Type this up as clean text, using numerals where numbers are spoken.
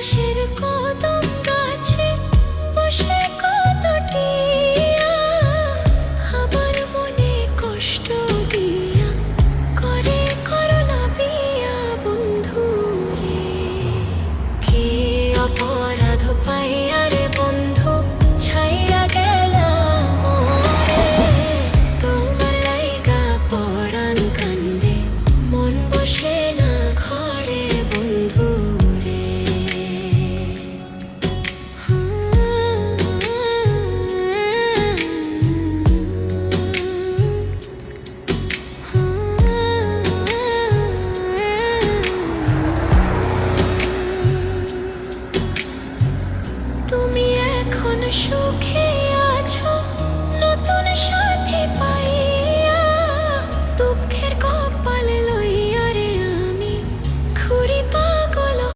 পাশের কদম গাছে বসে কতটিয়া আমার মনে কষ্ট দিয়া করে করলা বিয়া বন্ধু রে। কি অপরাধ পাইয়া রে বন্ধু ছাইয়া গেলাম মোরে। তোমার লাইগা পরাণ কান্দে মন বসে না ঘরে বন্ধু রে। তুমি এখন সুখে